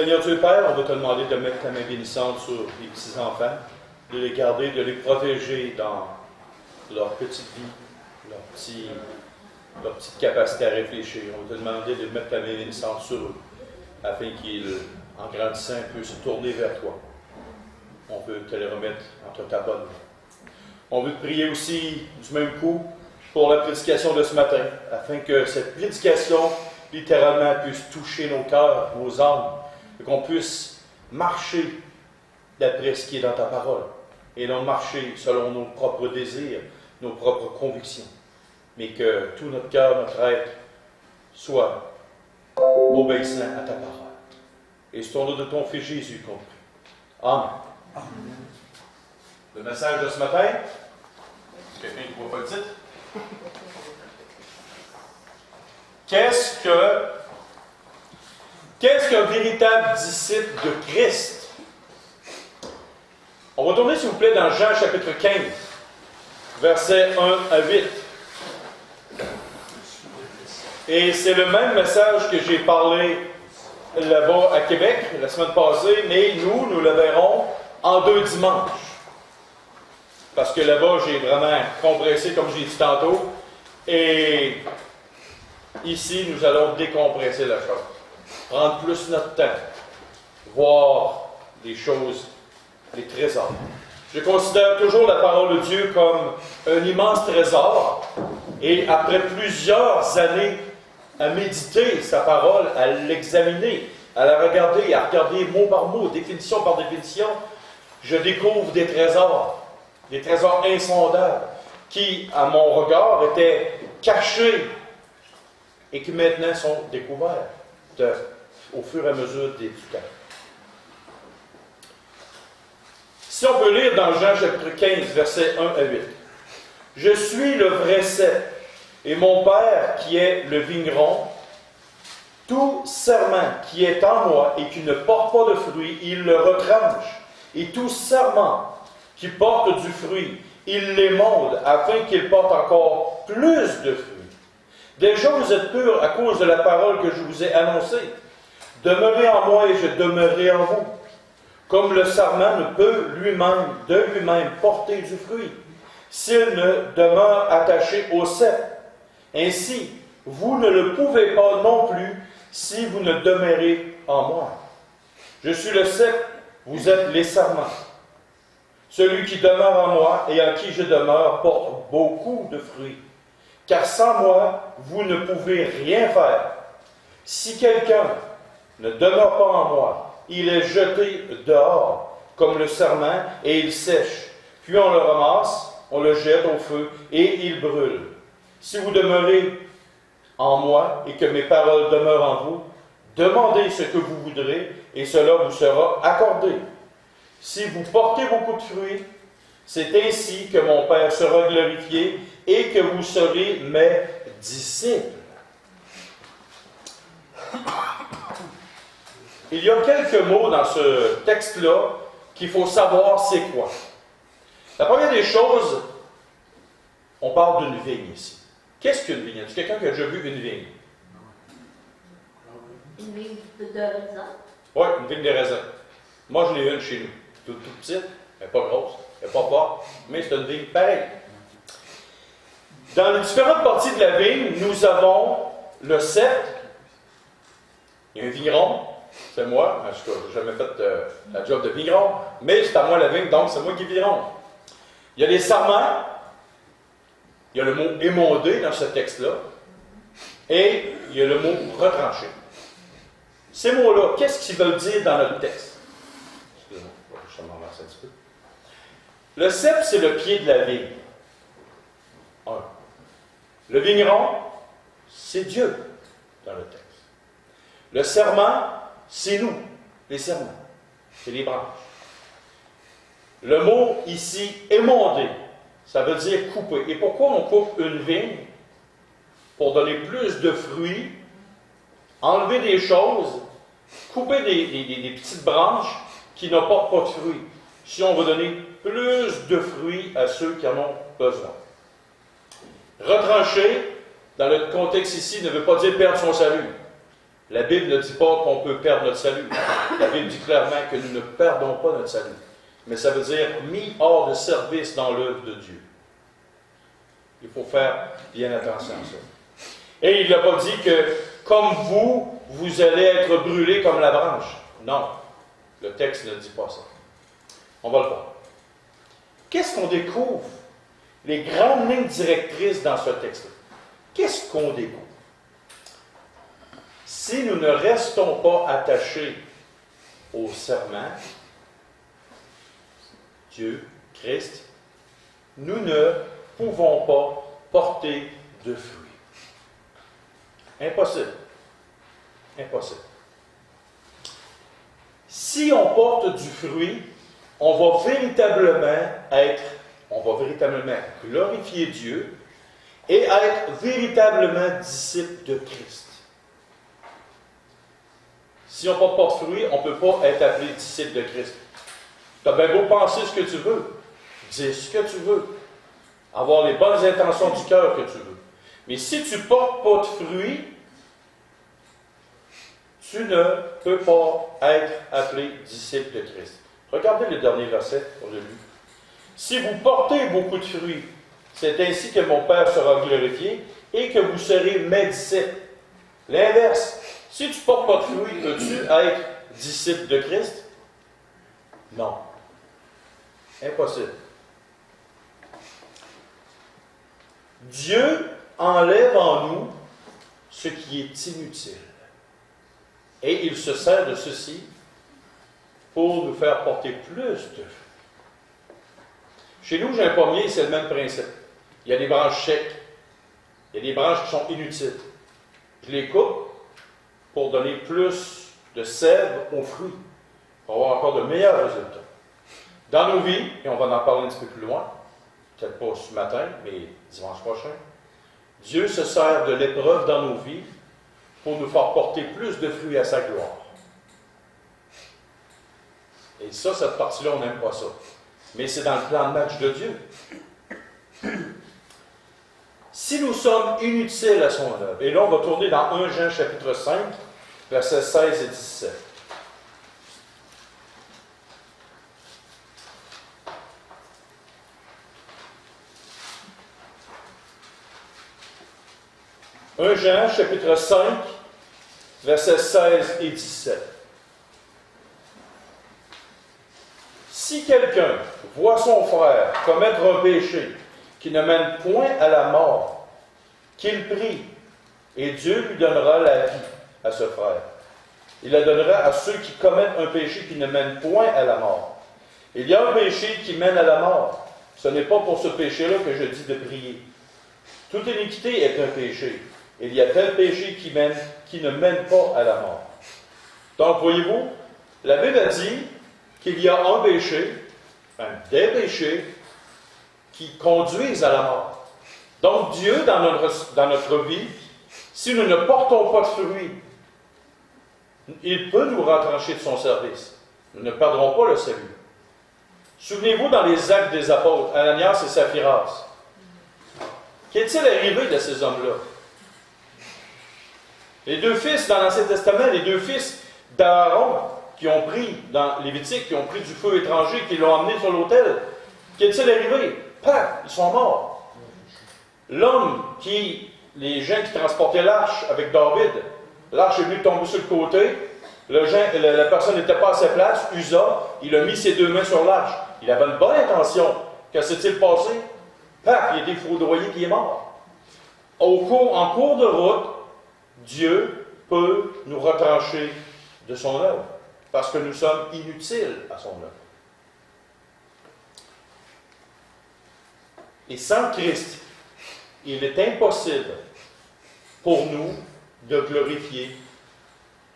Seigneur Dieu Père, on va te demander de mettre ta main bénissante sur les petits-enfants, de les garder, de les protéger dans leur petite vie, leur petite capacité à réfléchir. On va te demander de mettre ta main bénissante sur eux, afin qu'ils, en grandissant, puissent se tourner vers toi. On veut te les remettre entre ta bonne main. On veut te prier aussi, du même coup, pour la prédication de ce matin, afin que cette prédication, littéralement, puisse toucher nos cœurs, nos âmes, et qu'on puisse marcher d'après ce qui est dans ta parole, et non marcher selon nos propres désirs, nos propres convictions, mais que tout notre cœur, notre être, soit obéissant à ta parole. Et c'est au nom de ton Fils Jésus qu'on prie. Amen. Amen. Le message de ce matin, quelqu'un qui ne voit pas le titre? Qu'est-ce qu'un véritable disciple de Christ? On va tourner, s'il vous plaît, dans Jean chapitre 15, versets 1 à 8. Et c'est le même message que j'ai parlé là-bas à Québec la semaine passée, mais nous le verrons en 2 dimanches. Parce que là-bas, j'ai vraiment compressé, comme j'ai dit tantôt, et ici, nous allons décompresser la chose. Prendre plus notre temps, voir les choses, les trésors. Je considère toujours la parole de Dieu comme un immense trésor, et après plusieurs années à méditer sa parole, à l'examiner, à la regarder, à regarder mot par mot, définition par définition, je découvre des trésors insondables, qui, à mon regard, étaient cachés et qui maintenant sont découverts au fur et à mesure du temps. Si on peut lire dans Jean chapitre 15, versets 1 à 8. « Je suis le vrai cep, et mon Père qui est le vigneron, tout serment qui est en moi et qui ne porte pas de fruit, il le retranche, et tout serment qui porte du fruit, il l'émonde, afin qu'il porte encore plus de fruits. Déjà vous êtes purs à cause de la parole que je vous ai annoncée. Demeurez en moi et je demeurerai en vous. Comme le sarment ne peut de lui-même porter du fruit, s'il ne demeure attaché au cep. Ainsi, vous ne le pouvez pas non plus si vous ne demeurez en moi. Je suis le cep, vous êtes les sarments. Celui qui demeure en moi et en qui je demeure porte beaucoup de fruits. Car sans moi, vous ne pouvez rien faire. Si quelqu'un ne demeure pas en moi, il est jeté dehors comme le sarment et il sèche. Puis on le ramasse, on le jette au feu et il brûle. Si vous demeurez en moi et que mes paroles demeurent en vous, demandez ce que vous voudrez et cela vous sera accordé. Si vous portez beaucoup de fruits, c'est ainsi que mon Père sera glorifié et que vous serez mes disciples. » Il y a quelques mots dans ce texte-là qu'il faut savoir c'est quoi. La première des choses, on parle d'une vigne ici. Qu'est-ce qu'une vigne? Est-ce quelqu'un qui a déjà vu une vigne? Une vigne de raisin? Oui, une vigne de raisin. Moi, je l'ai une chez nous. Toute petite, elle n'est pas grosse, elle n'est pas forte, mais c'est une vigne pareille. Dans les différentes parties de la vigne, nous avons le cep. Il y a un vigneron, c'est moi. En tout cas, je n'ai jamais fait la job de vigneron, mais c'est à moi la vigne, donc c'est moi qui vigneron. Il y a les sarments. Il y a le mot émondé dans ce texte-là. Et il y a le mot retranché. Ces mots-là, qu'est-ce qu'ils veulent dire dans notre texte? Excusez-moi, je vais m'en un petit peu. Le cep, c'est le pied de la vigne. Le vigneron, c'est Dieu dans le texte. Le serment, c'est nous, les serments. C'est les branches. Le mot ici, émondé, ça veut dire couper. Et pourquoi on coupe une vigne? Pour donner plus de fruits, enlever des choses, couper des petites branches qui n'apportent pas de fruits. Si on veut donner plus de fruits à ceux qui en ont besoin. Retrancher, dans le contexte ici, ne veut pas dire perdre son salut. La Bible ne dit pas qu'on peut perdre notre salut. La Bible dit clairement que nous ne perdons pas notre salut. Mais ça veut dire mis hors de service dans l'œuvre de Dieu. Il faut faire bien attention à ça. Et il n'a pas dit que, comme vous, vous allez être brûlés comme la branche. Non, le texte ne dit pas ça. On va le voir. Qu'est-ce qu'on découvre? Les grandes lignes directrices dans ce texte-là. Qu'est-ce qu'on découvre? Si nous ne restons pas attachés au serment, Dieu, Christ, nous ne pouvons pas porter de fruits. Impossible. Impossible. Si on porte du fruit, on va véritablement glorifier Dieu et être véritablement disciple de Christ. Si on ne porte pas de fruit, on ne peut pas être appelé disciple de Christ. Tu as bien beau penser ce que tu veux, dire ce que tu veux, avoir les bonnes intentions du cœur que tu veux. Mais si tu ne portes pas de fruit, tu ne peux pas être appelé disciple de Christ. Regardez le dernier verset, on l'a lu. Si vous portez beaucoup de fruits, c'est ainsi que mon Père sera glorifié et que vous serez mes disciples. L'inverse, si tu ne portes pas de fruits, peux-tu être disciple de Christ? Non. Impossible. Dieu enlève en nous ce qui est inutile. Et il se sert de ceci pour nous faire porter plus de fruits. Chez nous, j'ai un pommier, c'est le même principe. Il y a des branches secs. Il y a des branches qui sont inutiles. Je les coupe pour donner plus de sève aux fruits, pour avoir encore de meilleurs résultats. Dans nos vies, et on va en parler un petit peu plus loin, peut-être pas ce matin, mais dimanche prochain, Dieu se sert de l'épreuve dans nos vies pour nous faire porter plus de fruits à sa gloire. Et ça, cette partie-là, on n'aime pas ça. Mais c'est dans le plan de match de Dieu. Si nous sommes inutiles à son œuvre, et là, on va tourner dans 1 Jean chapitre 5, versets 16 et 17. « 1 Jean, chapitre 5, versets 16 et 17. Si quelqu'un voit son frère commettre un péché qui ne mène point à la mort, qu'il prie, et Dieu lui donnera la vie à ce frère. Il la donnera à ceux qui commettent un péché qui ne mène point à la mort. Il y a un péché qui mène à la mort. Ce n'est pas pour ce péché-là que je dis de prier. Toute iniquité est un péché. Il y a tel péché qui ne mène pas à la mort. Donc, voyez-vous, la Bible a dit qu'il y a un péché, des péchés, qui conduisent à la mort. Donc, Dieu, dans notre vie, si nous ne portons pas de fruits, il peut nous retrancher de son service. Nous ne perdrons pas le salut. Souvenez-vous dans les Actes des Apôtres, Ananias et Saphiras. Qu'est-il arrivé de ces hommes-là? Les deux fils dans l'Ancien Testament, les deux fils d'Aaron, qui ont pris, dans Lévitique, qui ont pris du feu étranger, qui l'ont emmené sur l'autel. Qu'est-il arrivé? Paf, ils sont morts. Les gens qui transportaient l'arche avec David, l'arche est venue tomber sur le côté, la personne n'était pas à sa place, Uza, il a mis ses deux mains sur l'arche. Il avait une bonne intention. Que s'est-il passé? Paf, il a été foudroyé, puis il est mort. En cours de route, Dieu peut nous retrancher de son œuvre, parce que nous sommes inutiles à son œuvre. Et sans Christ, il est impossible pour nous de glorifier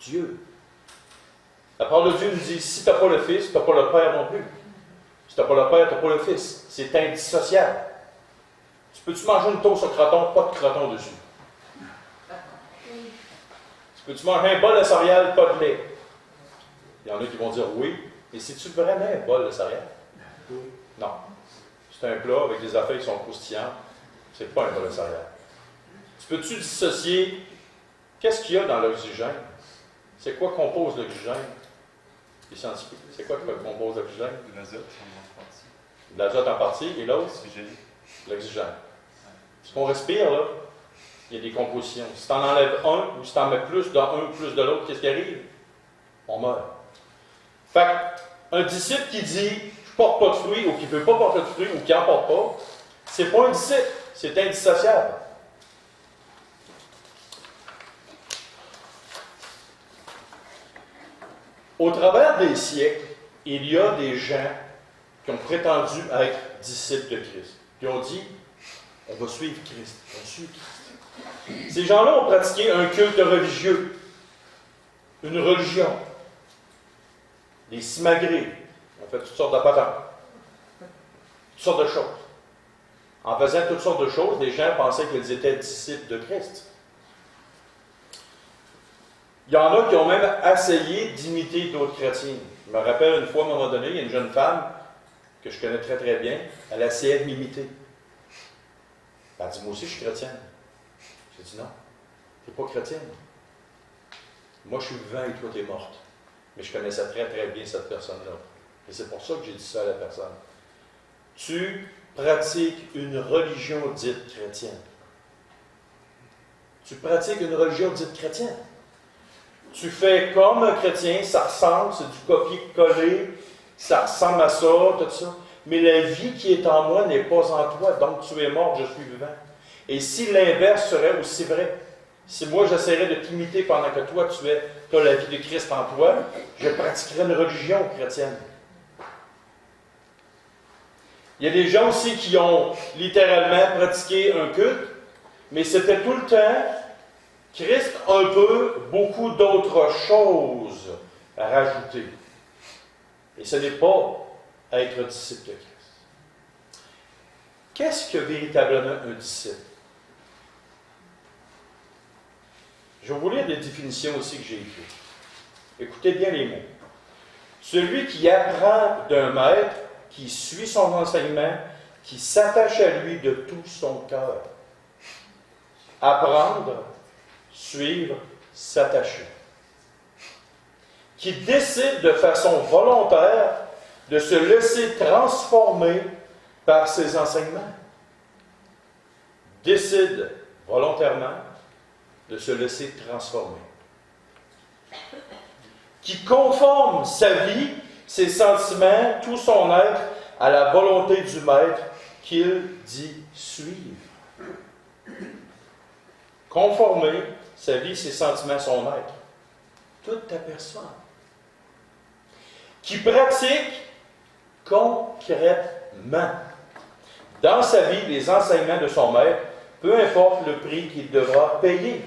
Dieu. La parole de Dieu nous dit, si tu n'as pas le Fils, tu n'as pas le Père non plus. Si tu n'as pas le Père, tu n'as pas le Fils. C'est indissociable. Tu peux-tu manger une toast au croton, pas de croton dessus? Peux-tu manger un bol de céréales, pas de lait? Il y en a qui vont dire oui, mais c'est-tu vraiment un bol de céréales? Non. C'est un plat avec des affaires qui sont croustillantes. C'est pas un bol de céréales. Tu peux-tu dissocier qu'est-ce qu'il y a dans l'oxygène? C'est quoi compose l'oxygène? Les scientifiques, c'est quoi qui compose l'oxygène? De l'azote en partie. De l'azote en partie, et l'autre? L'oxygène. L'oxygène. Ce qu'on respire, là, il y a des compositions. Si tu en enlèves un, ou si tu en mets plus d'un un, plus de l'autre, qu'est-ce qui arrive? On meurt. Fait un disciple qui dit « je porte pas de fruits » ou qui ne veut pas porter de fruits ou qui n'en porte pas, c'est pas un disciple, c'est indissociable. Au travers des siècles, il y a des gens qui ont prétendu être disciples de Christ. Qui ont dit, on va suivre Christ. On suit Christ. Ces gens-là ont pratiqué un culte religieux, une religion, des simagrées. On fait toutes sortes de patentes, toutes sortes de choses. En faisant toutes sortes de choses, les gens pensaient qu'ils étaient disciples de Christ. Il y en a qui ont même essayé d'imiter d'autres chrétiens. Je me rappelle une fois, à un moment donné, il y a une jeune femme que je connais très très bien, elle essayait de m'imiter. Elle a dit, moi aussi je suis chrétienne. J'ai dit, non, tu n'es pas chrétienne. Moi je suis vivant et toi tu es morte. Mais je connaissais très très bien cette personne-là. Et c'est pour ça que j'ai dit ça à la personne. Tu pratiques une religion dite chrétienne. Tu pratiques une religion dite chrétienne. Tu fais comme un chrétien, ça ressemble, c'est du copier-coller, ça ressemble à ça, tout ça. Mais la vie qui est en moi n'est pas en toi, donc tu es mort, je suis vivant. Et si l'inverse serait aussi vrai, si moi j'essaierais de t'imiter pendant que toi tu as la vie de Christ en toi, je pratiquerais une religion chrétienne. Il y a des gens aussi qui ont littéralement pratiqué un culte, mais c'était tout le temps Christ, un peu, beaucoup d'autres choses à rajouter. Et ce n'est pas être disciple de Christ. Qu'est-ce que véritablement un disciple? Je vais vous lire des définitions aussi que j'ai écrites. Écoutez bien les mots. Celui qui apprend d'un maître, qui suit son enseignement, qui s'attache à lui de tout son cœur. Apprendre, suivre, s'attacher. Qui décide de façon volontaire de se laisser transformer par ses enseignements. Décide volontairement de se laisser transformer. Qui conforme sa vie, ses sentiments, tout son être à la volonté du maître qu'il dit suivre. Conformer sa vie, ses sentiments, son être. Toute ta personne. Qui pratique concrètement dans sa vie les enseignements de son maître, peu importe le prix qu'il devra payer.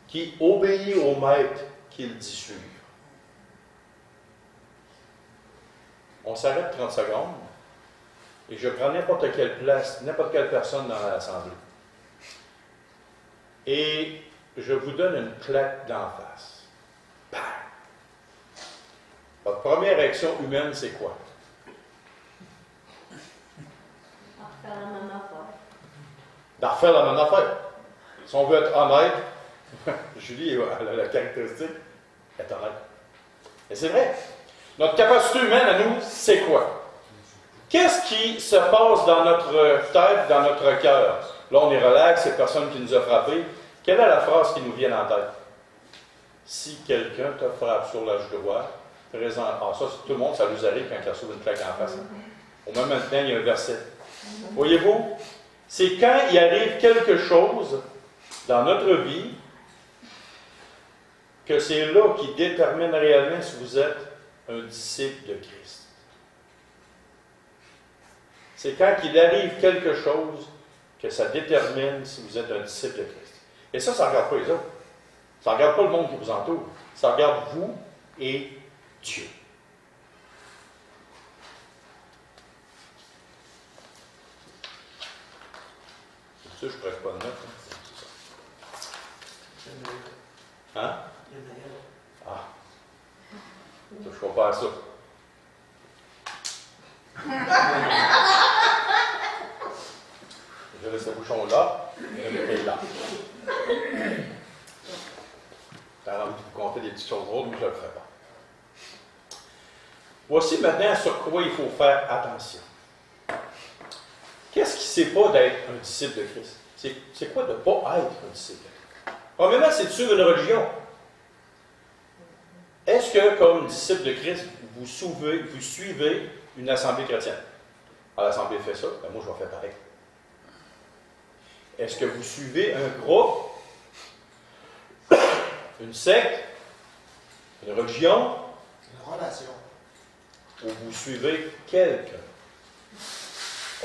Qui obéit au maître qu'il dit suivre. On s'arrête 30 secondes et je prends n'importe quelle place, n'importe quelle personne dans l'assemblée. Et je vous donne une claque d'en face. Bam! Votre première réaction humaine, c'est quoi? Faire la même affaire. D'en refaire la même affaire. Si on veut être honnête, Julie, elle a la caractéristique d'être honnête. Et c'est vrai. Notre capacité humaine à nous, c'est quoi? Qu'est-ce qui se passe dans notre tête, dans notre cœur? Là, on est relax, c'est personne qui nous a frappé. Quelle est la phrase qui nous vient en tête? Si quelqu'un te frappe sur l'âge droit, présent. Ah, ça, tout le monde, ça nous arrive quand il reçoit une claque en face. Au même maintenant, il y a un verset. Voyez-vous? C'est quand il arrive quelque chose dans notre vie que c'est là qui détermine réellement si vous êtes un disciple de Christ. C'est quand il arrive quelque chose que ça détermine si vous êtes un disciple de Christ. Et ça ne regarde pas les autres. Ça ne regarde pas le monde qui vous entoure. Ça regarde vous et Dieu. Ça, je ne prête pas de notes. Hein? Ah. Ça, je compare ça. Je laisse le bouchon là, et le paye là. T'as rendu tout petites choses drôles, mais je ne le ferai pas. Voici maintenant sur quoi il faut faire attention. Qu'est-ce qui ne sait pas d'être un disciple de Christ? C'est quoi de ne pas être un disciple de Christ? Premièrement, c'est de suivre une religion. Est-ce que, comme disciple de Christ, vous suivez une assemblée chrétienne? Alors, l'assemblée fait ça, ben moi je vais faire pareil. Est-ce que vous suivez un groupe, une secte, une religion? Une relation. Ou vous suivez quelqu'un?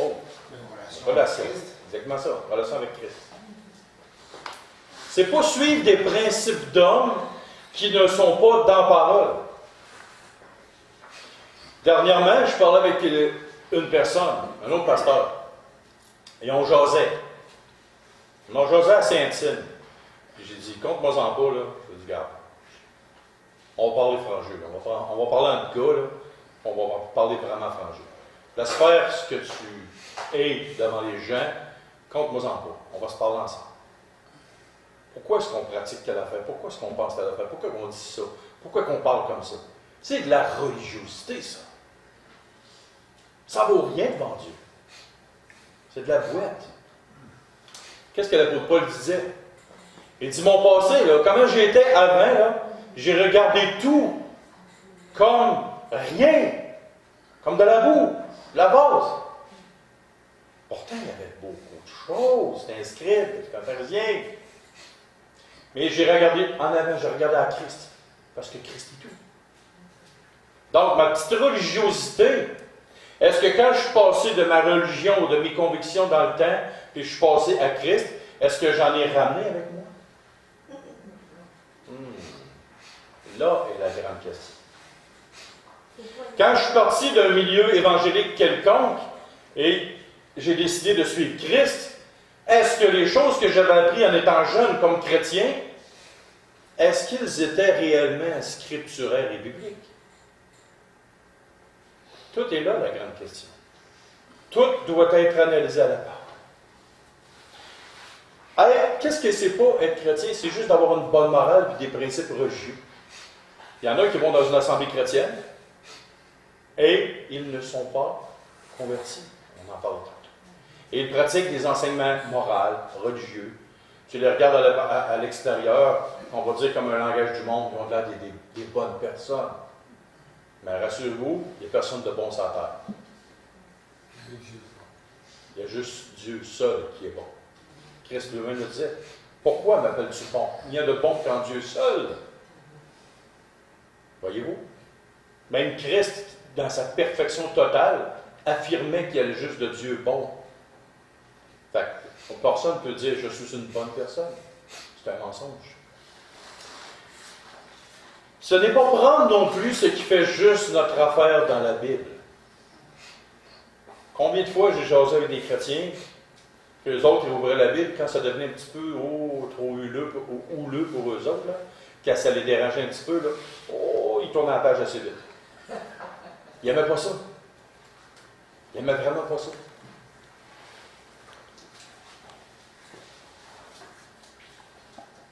Oh, Une relation. Exactement ça, relation avec Christ. C'est pas suivre des principes d'hommes qui ne sont pas dans la parole. Dernièrement, je parlais avec une personne, un autre pasteur, et on jasait. On jasait assez intime. Puis j'ai dit, compte-moi en pas, là. Je dis, regarde, on va parler franc-jeu. On va parler en gars, là. On va parler vraiment franc-jeu. Laisse faire ce que tu es devant les gens, compte-moi en pas. On va se parler ensemble. Pourquoi est-ce qu'on pratique telle affaire? Pourquoi est-ce qu'on pense telle affaire? Pourquoi on dit ça? Pourquoi qu'on parle comme ça? C'est de la religiosité, ça. Ça ne vaut rien devant Dieu. C'est de la boîte. Qu'est-ce que l'apôtre Paul disait? Il dit, mon passé, là, comment j'étais avant, là, j'ai regardé tout comme rien, comme de la boue, de la base. Pourtant, il y avait beaucoup de choses. C'était un scribe, c'était un pharisien. Mais j'ai regardé en avant, j'ai regardé à Christ. Parce que Christ est tout. Donc, ma petite religiosité, est-ce que quand je suis passé de ma religion ou de mes convictions dans le temps, puis je suis passé à Christ, est-ce que j'en ai ramené avec moi? Là est la grande question. Quand je suis parti d'un milieu évangélique quelconque et j'ai décidé de suivre Christ, est-ce que les choses que j'avais apprises en étant jeune comme chrétien, est-ce qu'ils étaient réellement scripturaires et bibliques? Tout est là, la grande question. Tout doit être analysé à la part. Qu'est-ce que c'est pas être chrétien? C'est juste d'avoir une bonne morale et des principes religieux. Il y en a qui vont dans une assemblée chrétienne et ils ne sont pas convertis. On en parle tantôt. Et ils pratiquent des enseignements moraux, religieux. Tu les regardes à l'extérieur, on va dire comme un langage du monde, ils ont l'air des bonnes personnes. Mais rassurez-vous, il n'y a personne de bon sur la terre. Il y a juste Dieu seul qui est bon. Christ lui-même le disait. Pourquoi m'appelles-tu bon? Il n'y a de bon qu'en Dieu seul. Voyez-vous? Même Christ, dans sa perfection totale, affirmait qu'il y avait juste de Dieu bon. Fait que personne ne peut dire je suis une bonne personne. C'est un mensonge. Ce n'est pas prendre non plus ce qui fait juste notre affaire dans la Bible. Combien de fois j'ai jasé avec des chrétiens, qu'eux autres, ils ouvraient la Bible, quand ça devenait un petit peu trop houleux pour eux autres, là, quand ça les dérangeait un petit peu, là, ils tournaient la page assez vite. Ils n'aimaient pas ça. Ils n'aimaient vraiment pas ça.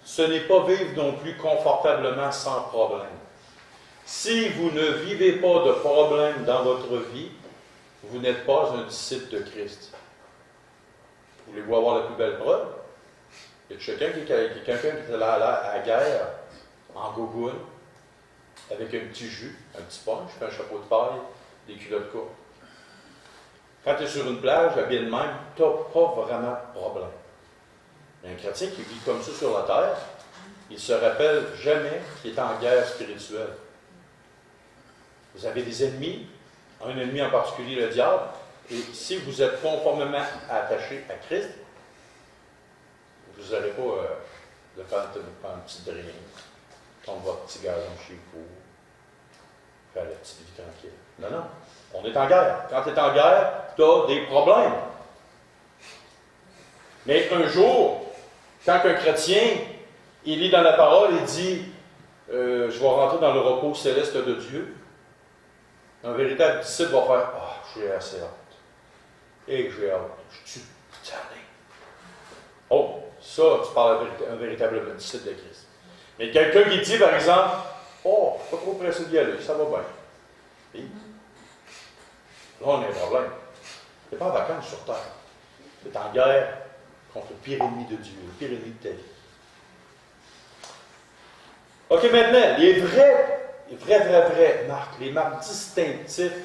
Ce n'est pas vivre non plus confortablement sans problème. Si vous ne vivez pas de problème dans votre vie, vous n'êtes pas un disciple de Christ. Voulez-vous avoir la plus belle preuve? Il y a quelqu'un qui est allé à la guerre en gougoune, avec un petit jus, un petit punch, un chapeau de paille, des culottes courtes. Quand tu es sur une plage, habillé de même, tu n'as pas vraiment de problème. Il y a un chrétien qui vit comme ça sur la terre, il ne se rappelle jamais qu'il est en guerre spirituelle. Vous avez des ennemis, un ennemi en particulier, le diable, et si vous êtes conformément attaché à Christ, vous n'allez pas le faire un petit drink, prendre votre petit gazon chez vous, faire la petite vie tranquille. Non, non. On est en guerre. Quand tu es en guerre, tu as des problèmes. Mais un jour, quand un chrétien, il lit dans la parole, il dit je vais rentrer dans le repos céleste de Dieu, un véritable disciple va faire j'ai assez hâte. Et j'ai hâte. Je suis tanné. Oh, ça, tu parles d'un véritable disciple de Christ. Mais quelqu'un qui dit, par exemple, oh, je ne suis pas trop pressé d'y aller, ça va bien. Et là, on a un problème. Tu n'es pas en vacances sur Terre. Tu es en guerre contre le pire ennemi de Dieu, le pire ennemi de ta vie. OK, maintenant, les vraies marques, les marques distinctives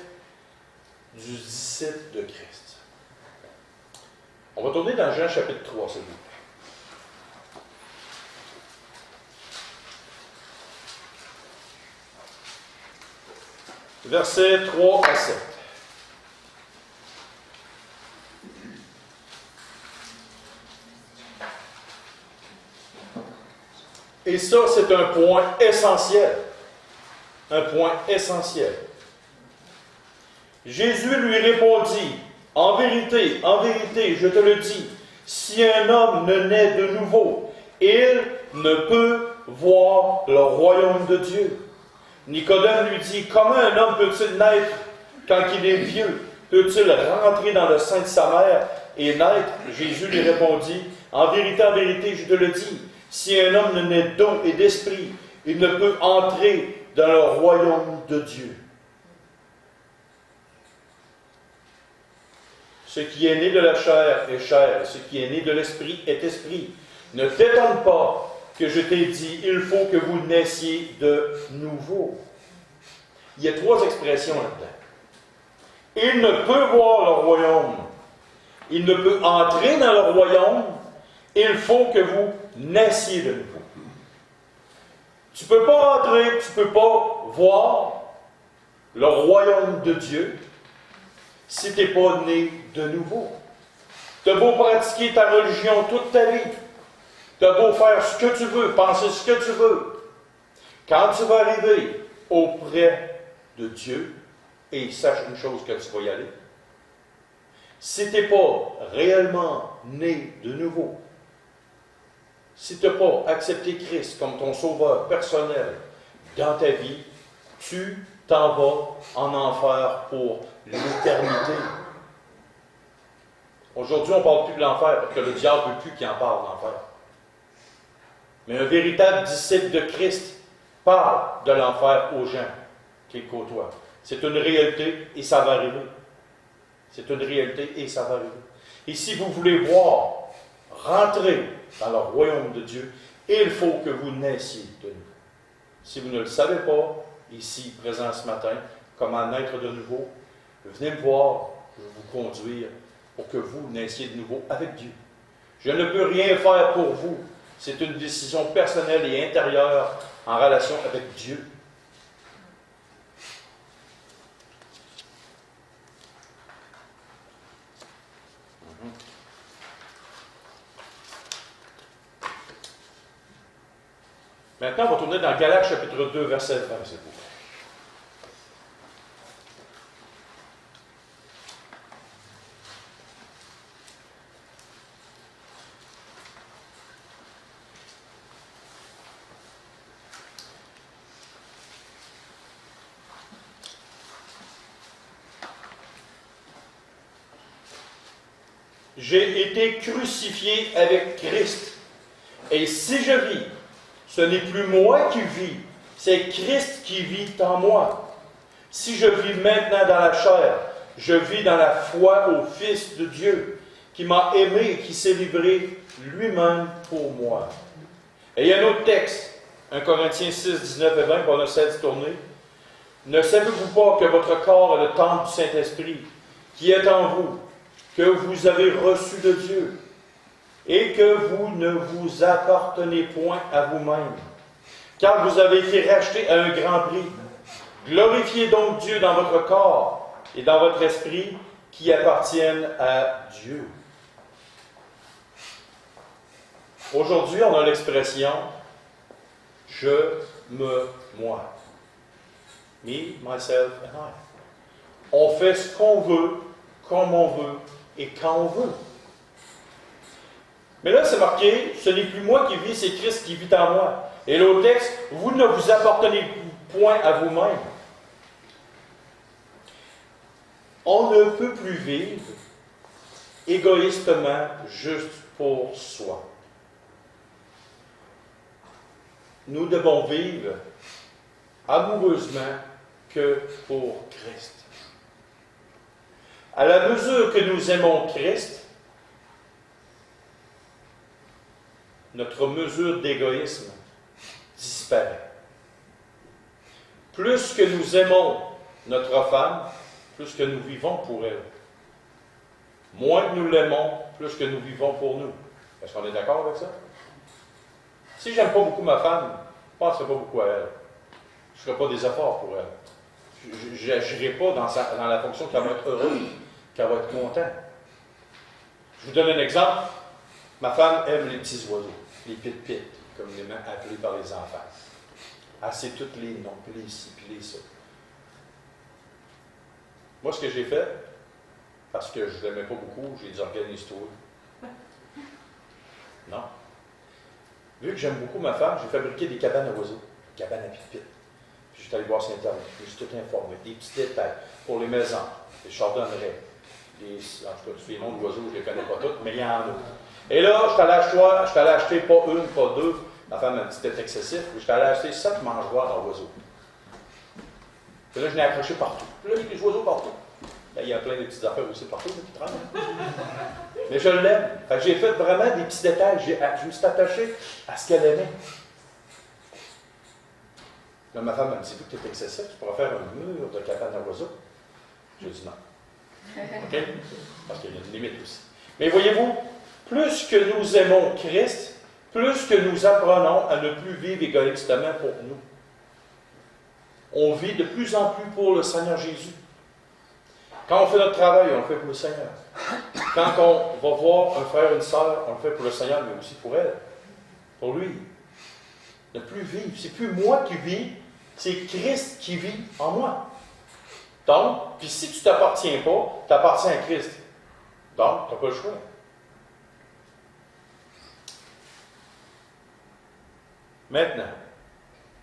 du disciple de Christ. On va tourner dans Jean chapitre 3, s'il vous plaît. Versets 3 à 7. Et ça, c'est un point essentiel. Un point essentiel. Jésus lui répondit, en vérité, je te le dis, si un homme ne naît de nouveau, il ne peut voir le royaume de Dieu. Nicodème lui dit, comment un homme peut-il naître quand il est vieux? Peut-il rentrer dans le sein de sa mère et naître? Jésus lui répondit, en vérité, je te le dis, si un homme ne naît d'eau et d'esprit, il ne peut entrer dans le royaume de Dieu. Ce qui est né de la chair est chair, ce qui est né de l'esprit est esprit. Ne t'étonne pas que je t'ai dit, il faut que vous naissiez de nouveau. Il y a 3 expressions là-dedans. Il ne peut voir le royaume. Il ne peut entrer dans le royaume. Il faut que vous naissiez de nouveau. Tu ne peux pas entrer, tu ne peux pas voir le royaume de Dieu si tu n'es pas né de nouveau. Tu as beau pratiquer ta religion toute ta vie. Tu as beau faire ce que tu veux, penser ce que tu veux. Quand tu vas arriver auprès de Dieu, et sache une chose que tu vas y aller, si tu n'es pas réellement né de nouveau, si tu n'as pas accepté Christ comme ton sauveur personnel dans ta vie, tu t'en vas en enfer pour l'éternité. Aujourd'hui, on ne parle plus de l'enfer parce que le diable ne veut plus qu'il en parle d'enfer. Mais un véritable disciple de Christ parle de l'enfer aux gens qu'il côtoie. C'est une réalité et ça va arriver. C'est une réalité et ça va arriver. Et si vous voulez voir rentrer dans le royaume de Dieu, il faut que vous naissiez de nouveau. Si vous ne le savez pas, ici, présent ce matin, comment naître de nouveau, venez me voir, je vais vous conduire pour que vous naissiez de nouveau avec Dieu. Je ne peux rien faire pour vous. C'est une décision personnelle et intérieure en relation avec Dieu. Maintenant, on va tourner dans Galates chapitre 2, verset 20, s'il vous plaît. J'ai été crucifié avec Christ. Et si je vis, ce n'est plus moi qui vis, c'est Christ qui vit en moi. Si je vis maintenant dans la chair, je vis dans la foi au Fils de Dieu, qui m'a aimé et qui s'est livré lui-même pour moi. Et il y a un autre texte, 1 Corinthiens 6, 19 et 20, qu'on essaie de tourner. Ne savez-vous pas que votre corps est le temple du Saint-Esprit, qui est en vous, que vous avez reçu de Dieu, et que vous ne vous appartenez point à vous-même, car vous avez été rachetés à un grand prix. Glorifiez donc Dieu dans votre corps et dans votre esprit qui appartiennent à Dieu. Aujourd'hui, on a l'expression « je, me, moi ». Me, myself and I. On fait ce qu'on veut, comme on veut et quand on veut. Mais là, c'est marqué, ce n'est plus moi qui vis, c'est Christ qui vit en moi. Et l'autre texte, vous ne vous appartenez point à vous-même. On ne peut plus vivre égoïstement juste pour soi. nous devons vivre amoureusement que pour Christ. À la mesure que nous aimons Christ, notre mesure d'égoïsme disparaît. Plus que nous aimons notre femme, plus que nous vivons pour elle. Moins que nous l'aimons, plus que nous vivons pour nous. Est-ce qu'on est d'accord avec ça? Si j'aime pas beaucoup ma femme, je ne penserai pas beaucoup à elle. Je ne ferai pas des efforts pour elle. Je n'agirai pas dans la fonction qu'elle va être heureuse, qu'elle va être contente. Je vous donne un exemple. Ma femme aime les petits oiseaux, les pit-pit, communément appelés par les enfants. Elle sait tous les noms, puis les ci, puis les ça. Moi, ce que j'ai fait, parce que je ne l'aimais pas beaucoup, j'ai dit organise-toi. Non. Vu que j'aime beaucoup ma femme, j'ai fabriqué des cabanes à oiseaux, des cabanes à pit-pit. Puis je suis allé voir sur Internet, je me suis tout informé, des petits détails pour les maisons, les chardonnerets, en tout cas, tous les noms d'oiseaux, je ne les connais pas tous, mais il y en a. Et là, je suis allé acheter pas une, pas deux. Ma femme m'a dit que c'était excessif. Je suis allé acheter 7 mangeoires d'oiseaux. Puis là, je l'ai accroché partout. Puis là, il y a des oiseaux partout. Là, il y a plein de petites affaires aussi partout, qui traînent. Mais je l'aime. Fait que j'ai fait vraiment des petits détails. Je me suis attaché à ce qu'elle aimait. Là, ma femme m'a dit, vu que tu es excessif, tu pourrais faire un mur de cabane à oiseaux. J'ai dit non. OK? Parce qu'il y a une limite aussi. Mais voyez-vous, plus que nous aimons Christ, plus que nous apprenons à ne plus vivre égoïstement pour nous. On vit de plus en plus pour le Seigneur Jésus. Quand on fait notre travail, on le fait pour le Seigneur. Quand on va voir un frère, une sœur, on le fait pour le Seigneur, mais aussi pour elle, pour lui. Ne plus vivre. C'est plus moi qui vis, c'est Christ qui vit en moi. Donc, puis si tu ne t'appartiens pas, tu appartiens à Christ. Donc, tu n'as pas le choix. Maintenant,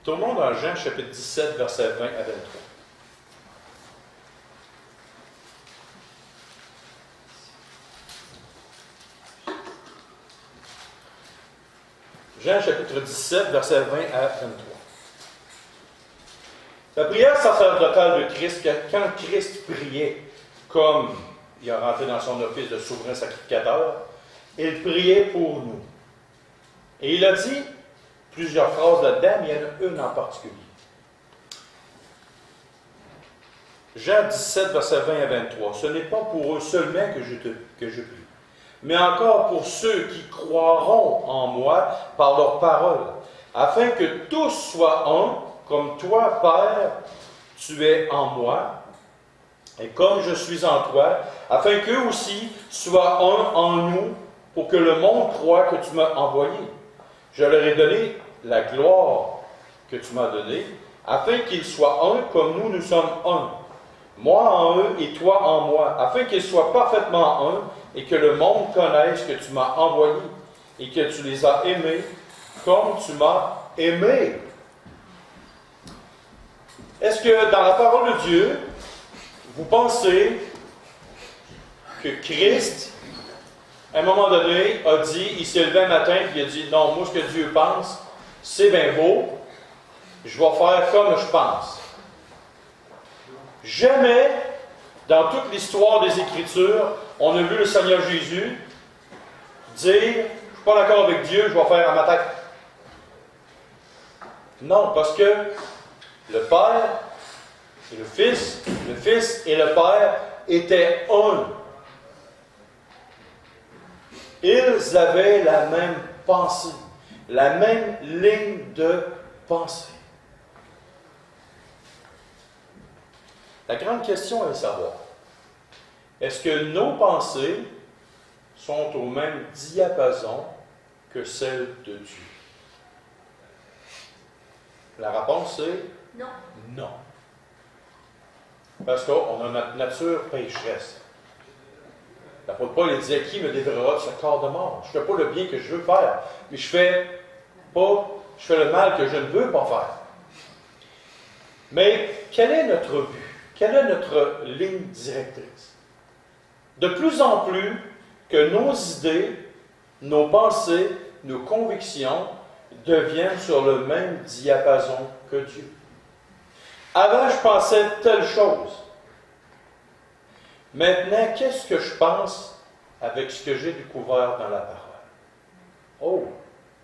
tournons dans Jean chapitre 17, versets 20 à 23. Jean chapitre 17, versets 20 à 23. La prière sacerdotale de Christ, quand Christ priait, comme il a rentré dans son office de souverain sacrificateur, il priait pour nous. Et il a dit plusieurs phrases là-dedans, mais il y en a une en particulier. Jean 17, versets 20 à 23. Ce n'est pas pour eux seulement que je prie, mais encore pour ceux qui croiront en moi par leur parole, afin que tous soient un, comme toi, Père, tu es en moi, et comme je suis en toi, afin qu'eux aussi soient un en nous, pour que le monde croie que tu m'as envoyé. Je leur ai donné la gloire que tu m'as donnée, afin qu'ils soient un comme nous sommes un. Moi en eux et toi en moi, afin qu'ils soient parfaitement un, et que le monde connaisse que tu m'as envoyé, et que tu les as aimés comme tu m'as aimé. Est-ce que dans la parole de Dieu, vous pensez que Christ, à un moment donné, a dit, il s'est levé un matin et il a dit, non, moi ce que Dieu pense, c'est bien beau, je vais faire comme je pense. Jamais, dans toute l'histoire des Écritures, on a vu le Seigneur Jésus dire, je ne suis pas d'accord avec Dieu, je vais faire à ma tête. Non, parce que le Père et le Fils et le Père étaient un. Ils avaient la même pensée, la même ligne de pensée. La grande question est de savoir, est-ce que nos pensées sont au même diapason que celles de Dieu? La réponse est non. Non. Parce qu'on a notre nature pécheresse. L'apôtre Paul disait, qui me délivrera de ce corps de mort? Je ne fais pas le bien que je veux faire, mais je fais le mal que je ne veux pas faire. Mais quel est notre but? Quelle est notre ligne directrice? De plus en plus que nos idées, nos pensées, nos convictions devienne sur le même diapason que Dieu. Avant, je pensais telle chose. Maintenant, qu'est-ce que je pense avec ce que j'ai découvert dans la parole? Oh,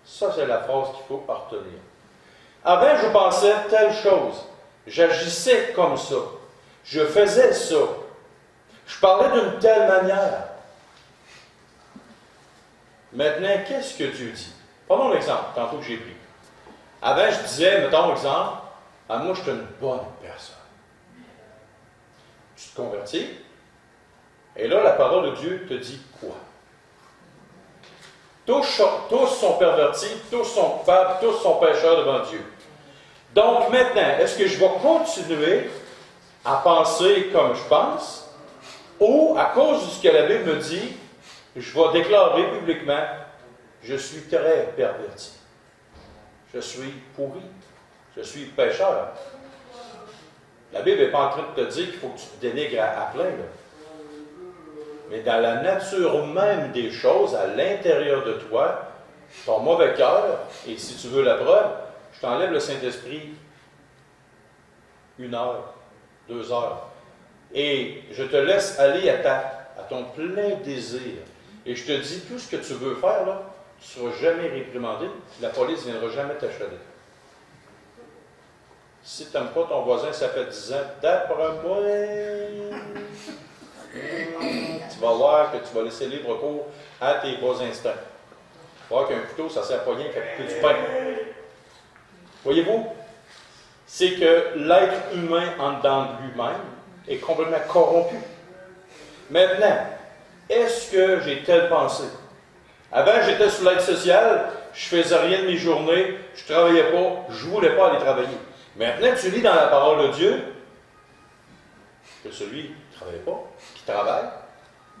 ça c'est la phrase qu'il faut retenir. Avant, je pensais telle chose. J'agissais comme ça. Je faisais ça. Je parlais d'une telle manière. Maintenant, qu'est-ce que Dieu dit? Prenons l'exemple, tantôt que j'ai pris. Avant, je disais, mettons exemple, moi, je suis une bonne personne. Tu te convertis, et là, la parole de Dieu te dit quoi? Tous sont pervertis, tous sont coupables, tous sont pécheurs devant Dieu. Donc maintenant, est-ce que je vais continuer à penser comme je pense, ou à cause de ce que la Bible me dit, je vais déclarer publiquement, je suis très perverti. Je suis pourri. Je suis pécheur. La Bible n'est pas en train de te dire qu'il faut que tu te dénigres à plein. Là. Mais dans la nature même des choses, à l'intérieur de toi, ton mauvais cœur, et si tu veux la preuve, je t'enlève le Saint-Esprit 1 heure, 2 heures, et je te laisse aller à ton plein désir. Et je te dis, tout ce que tu veux faire, là, tu ne seras jamais réprimandé, la police ne viendra jamais t'achaler. Si tu n'aimes pas ton voisin, ça fait 10 ans, d'après moi, tu vas voir que tu vas laisser libre cours à tes bas instincts. Tu vas voir qu'un couteau, ça ne sert pas rien qu'à couper du pain. Voyez-vous, c'est que l'être humain en dedans de lui-même est complètement corrompu. Maintenant, est-ce que j'ai telle pensée? Avant, j'étais sur l'aide sociale, je ne faisais rien de mes journées, je ne travaillais pas, je ne voulais pas aller travailler. Maintenant, tu lis dans la parole de Dieu que celui qui ne travaille pas, qui travaille,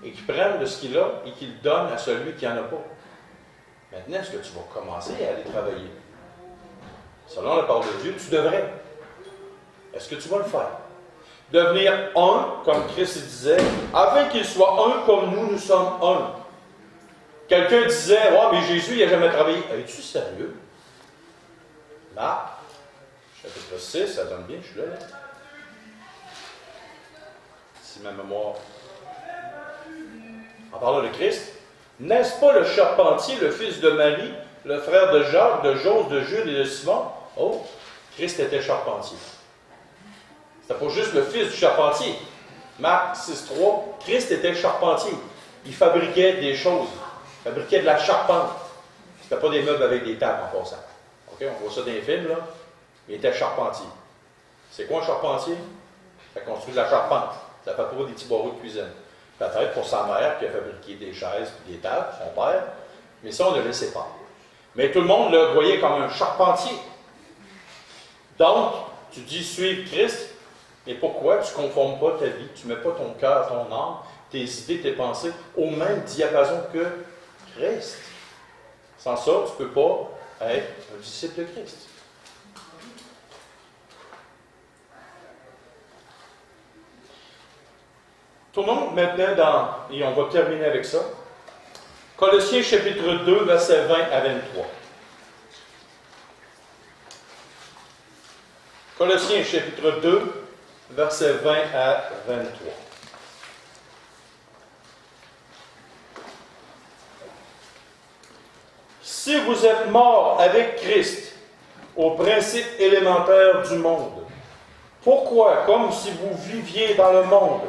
et qui prenne de ce qu'il a et qu'il donne à celui qui n'en a pas. Maintenant, est-ce que tu vas commencer à aller travailler? Selon la parole de Dieu, tu devrais. Est-ce que tu vas le faire? Devenir un, comme Christ disait, afin qu'il soit un comme nous sommes un. Quelqu'un disait, ouais, mais Jésus, il n'a jamais travaillé. Es-tu sérieux? Marc, chapitre 6, ça donne bien, je suis là. Si ma mémoire. En parlant de Christ, n'est-ce pas le charpentier, le fils de Marie, le frère de Jacques, de Jose, de Jude et de Simon? Oh, Christ était charpentier. C'était pas juste le fils du charpentier. Marc 6,3, Christ était charpentier. Il fabriquait des choses. Il fabriquait de la charpente. C'était pas des meubles avec des tables en passant. OK, on voit ça dans les films, là. Il était charpentier. C'est quoi un charpentier? Ça construit de la charpente. Ça fait pour des petits barreaux de cuisine. Peut-être pour sa mère qui a fabriqué des chaises et des tables, son père. Mais ça, on ne le laissait pas. Mais tout le monde le voyait comme un charpentier. Donc, tu dis suivre Christ. Et pourquoi tu ne conformes pas ta vie? Tu ne mets pas ton cœur, ton âme, tes idées, tes pensées au même diapason que Christ. Sans ça, tu ne peux pas être un disciple de Christ. Tournons maintenant et on va terminer avec ça. Colossiens chapitre 2, versets 20 à 23. Colossiens chapitre 2, versets 20 à 23. Si vous êtes morts avec Christ aux principes élémentaires du monde, pourquoi, comme si vous viviez dans le monde,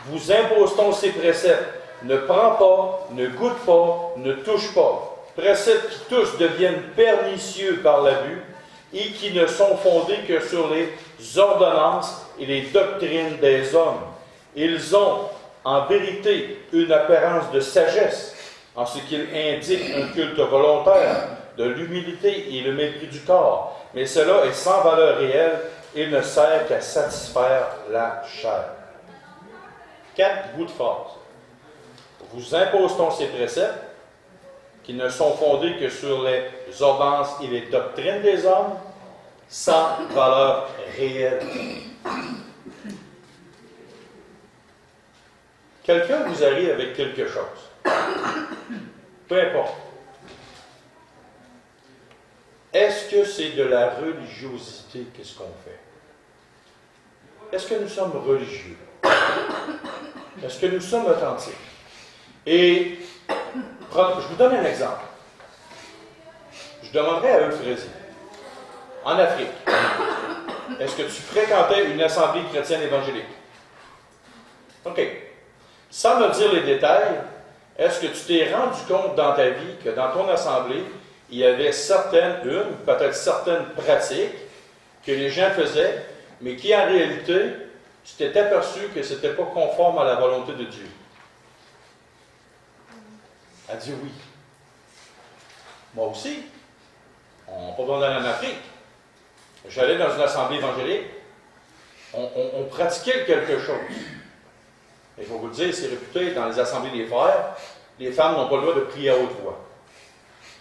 vous impose-t-on ces préceptes? Ne prends pas, ne goûte pas, ne touche pas. Préceptes qui tous deviennent pernicieux par l'abus et qui ne sont fondés que sur les ordonnances et les doctrines des hommes. Ils ont, en vérité, une apparence de sagesse, en ce qu'ils indiquent un culte volontaire, de l'humilité et le mépris du corps. Mais cela est sans valeur réelle et ne sert qu'à satisfaire la chair. 4 bouts de phrase. Vous impose-t-on ces préceptes qui ne sont fondés que sur les ordonnances et les doctrines des hommes, sans valeur réelle. Quelqu'un vous arrive avec quelque chose. Peu importe. est-ce que c'est de la religiosité qu'est-ce qu'on fait? Est-ce que nous sommes religieux? Est-ce que nous sommes authentiques? Et je vous donne un exemple. Je demanderais à Euphrasie, en Afrique, est-ce que tu fréquentais une assemblée chrétienne évangélique? OK. Sans me dire les détails, est-ce que tu t'es rendu compte dans ta vie que dans ton assemblée, il y avait peut-être certaines pratiques que les gens faisaient, mais qui en réalité, tu t'es aperçu que ce n'était pas conforme à la volonté de Dieu? Elle dit oui. Moi aussi. On n'a pas besoin d'aller en Afrique. J'allais dans une assemblée évangélique. On pratiquait quelque chose. Il faut vous le dire, c'est réputé dans les assemblées des frères, les femmes n'ont pas le droit de prier à haute voix.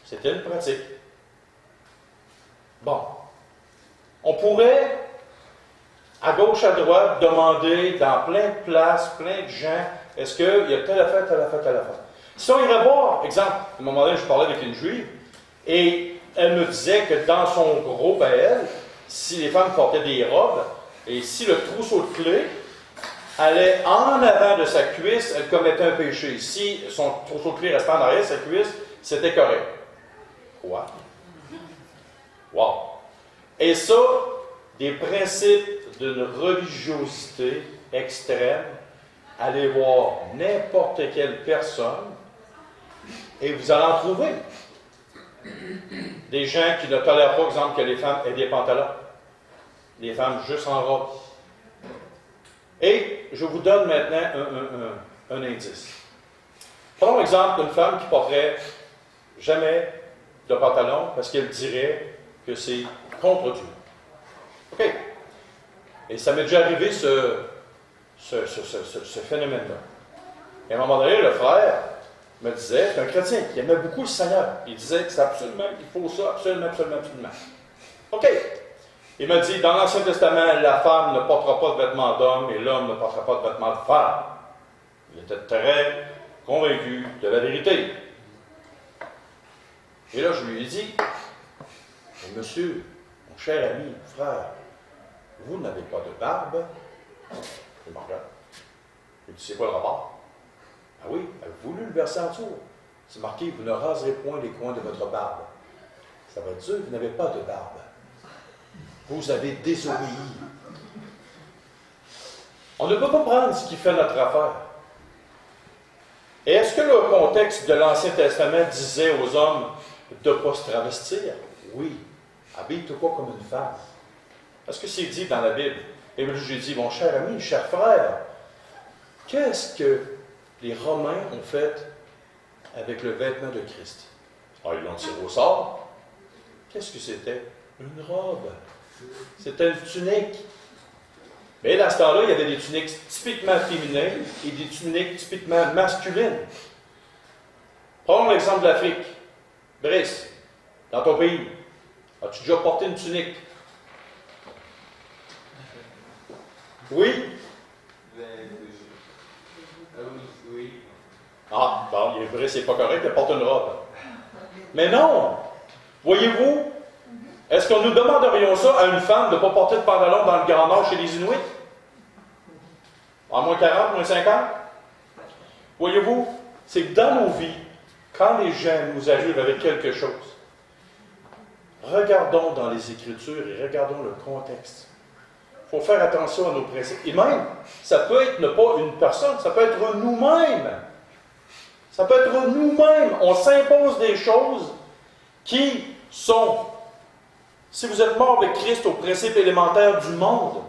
C'était une pratique. Bon. On pourrait, à gauche, à droite, demander dans plein de places, plein de gens, est-ce qu'il y a telle affaire, telle affaire, telle affaire. Si on irait voir, exemple, à un moment donné, je parlais avec une juive, et elle me disait que dans son groupe à elle, si les femmes portaient des robes, et si le trousseau de clés allait en avant de sa cuisse, elle commettait un péché. Si son trousseau de clés restait en arrière de sa cuisse, c'était correct. Quoi? Wow! Et ça, des principes d'une religiosité extrême, allez voir n'importe quelle personne, et vous allez en trouver. Des gens qui ne tolèrent pas, par exemple, que les femmes aient des pantalons. Les femmes juste en robe. Et je vous donne maintenant un indice. Prenons l'exemple d'une femme qui ne porterait jamais de pantalon parce qu'elle dirait que c'est contre Dieu. OK. Et ça m'est déjà arrivé ce phénomène-là. Et à un moment donné, le frère me disait, c'est un chrétien qui aimait beaucoup le Seigneur. Il disait que c'est absolument, il faut ça, absolument, absolument, absolument. OK. Il m'a dit, dans l'Ancien Testament, la femme ne portera pas de vêtements d'homme et l'homme ne portera pas de vêtements de femme. Il était très convaincu de la vérité. Et là, je lui ai dit, mais monsieur, mon cher ami, frère, vous n'avez pas de barbe? Il me regarde. Il dit, c'est quoi le rapport? Ah oui, avez-vous lu le verset en dessous? C'est marqué, vous ne raserez point les coins de votre barbe. Ça veut dire, vous n'avez pas de barbe. Vous avez désobéi. On ne peut pas prendre ce qui fait notre affaire. Et est-ce que le contexte de l'Ancien Testament disait aux hommes de ne pas se travestir? Oui. Habille-toi pas comme une femme. Est-ce que c'est dit dans la Bible? Et puis j'ai dit, mon cher ami, cher frère, qu'est-ce que les Romains ont fait avec le vêtement de Christ? Ah, ils l'ont tiré au sort. Qu'est-ce que c'était? Une robe. C'était une tunique. Mais dans ce temps-là, il y avait des tuniques typiquement féminines et des tuniques typiquement masculines. Prenons l'exemple de l'Afrique. Brice, dans ton pays, as-tu déjà porté une tunique? Oui? Oui. Ah, bon, Brice, c'est pas correct de porter une robe. Mais non! Voyez-vous, est-ce que nous demanderions ça à une femme de ne pas porter de pantalon dans le Grand Nord chez les Inuits? En moins 40, moins 50? Voyez-vous, c'est que dans nos vies, quand les gens nous arrivent avec quelque chose, regardons dans les Écritures et regardons le contexte. Il faut faire attention à nos principes. Et même, ça peut être ne pas une personne, ça peut être nous-mêmes. Ça peut être nous-mêmes. On s'impose des choses qui sont, si vous êtes mort avec Christ, aux principes élémentaires du monde.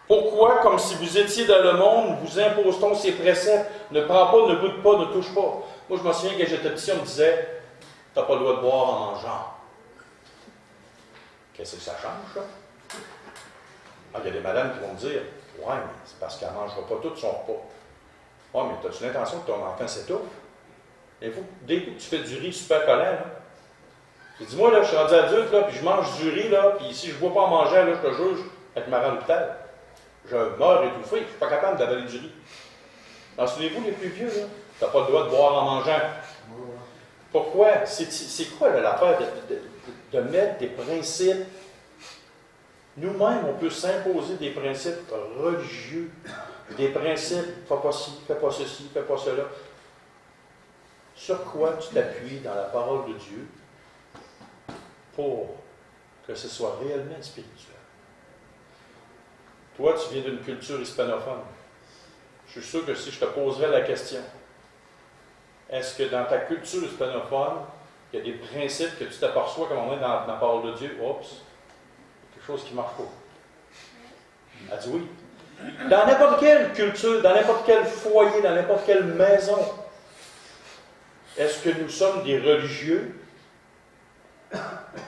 Pourquoi, comme si vous étiez dans le monde, vous impose-t-on ces préceptes? Ne prends pas, ne goûte pas, ne touche pas. Moi, je me souviens que j'étais petit, on me disait, tu n'as pas le droit de boire en mangeant. Qu'est-ce que ça change, ça? Ah, il y a des madames qui vont me dire, ouais, mais c'est parce qu'elle ne mangera pas tout son repas. Ouais, mais as-tu l'intention que ton enfant s'étouffe? Et vous, dès que tu fais du riz super collant, là, j'ai dit, moi, là, je suis rendu adulte, là, puis je mange du riz, là, puis si je ne vois pas en manger, là, je te juge, avec ma à l'hôpital. Je meurs étouffé, je ne suis pas capable d'avaler du riz. Alors, souvenez-vous, les plus vieux, là, tu n'as pas le droit de boire en mangeant. Pourquoi? C'est quoi là, l'affaire de mettre des principes. Nous-mêmes, on peut s'imposer des principes religieux, des principes, fais pas ci, fais pas ceci, fais pas cela. Sur quoi tu t'appuies dans la parole de Dieu pour que ce soit réellement spirituel? Toi, tu viens d'une culture hispanophone. Je suis sûr que si je te poserais la question, est-ce que dans ta culture hispanophone, il y a des principes que tu t'aperçois comme on est dans la parole de Dieu? Oups, il y a quelque chose qui ne marche pas. Elle dit oui. Dans n'importe quelle culture, dans n'importe quel foyer, dans n'importe quelle maison, est-ce que nous sommes des religieux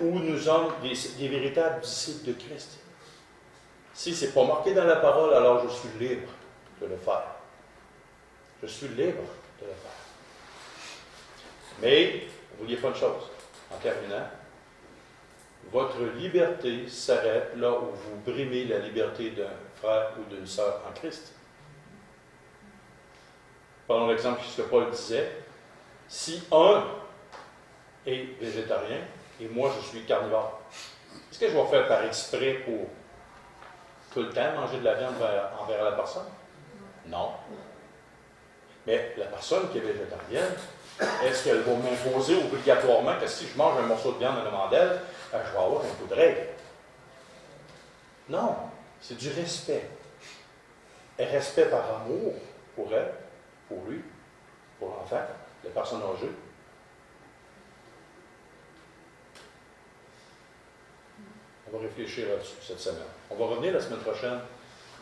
ou nous sommes des véritables disciples de Christ? Si ce n'est pas marqué dans la parole, alors je suis libre de le faire. Je suis libre de le faire. Mais, n'oubliez pas une chose, en terminant, votre liberté s'arrête là où vous brimez la liberté d'un frère ou d'une sœur en Christ. Prenons l'exemple que Paul disait. Si un est végétarien et moi je suis carnivore, est-ce que je vais faire par exprès pour tout le temps manger de la viande envers la personne? Non. Mais la personne qui est végétarienne, est-ce qu'elle va m'imposer obligatoirement que si je mange un morceau de viande devant d'elle, je vais avoir un coup de règle? Non, c'est du respect. Un respect par amour pour elle, pour lui, pour l'enfant, la personne âgée. On va réfléchir là-dessus cette semaine. On va revenir la semaine prochaine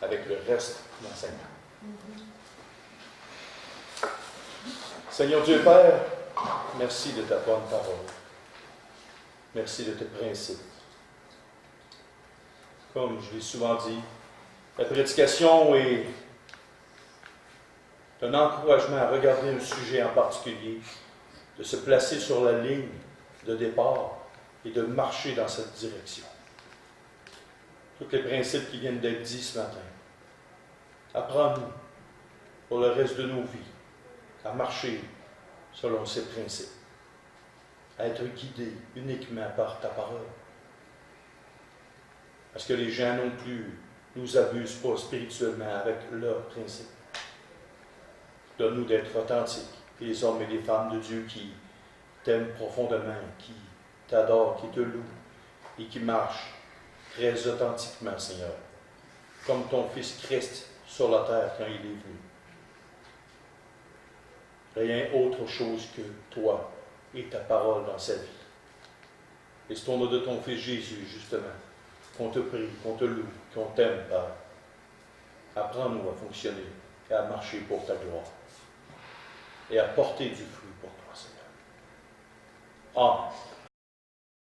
avec le reste de l'enseignement. Seigneur Dieu Père, merci de ta bonne parole. Merci de tes principes. Comme je l'ai souvent dit, la prédication est un encouragement à regarder un sujet en particulier, de se placer sur la ligne de départ et de marcher dans cette direction. Tous les principes qui viennent d'être dits ce matin. Apprends-nous pour le reste de nos vies à marcher selon ces principes, à être guidés uniquement par ta parole. Parce que les gens non plus nous abusent pas spirituellement avec leurs principes. Donne-nous d'être authentiques, les hommes et les femmes de Dieu qui t'aiment profondément, qui t'adorent, qui te louent et qui marchent très authentiquement, Seigneur, comme ton Fils Christ sur la terre quand il est venu. Rien autre chose que toi et ta parole dans sa vie. Et c'est au nom de ton Fils Jésus, justement, qu'on te prie, qu'on te loue, qu'on t'aime, Père. Apprends-nous à fonctionner et à marcher pour ta gloire et à porter du fruit pour toi, Seigneur. Amen.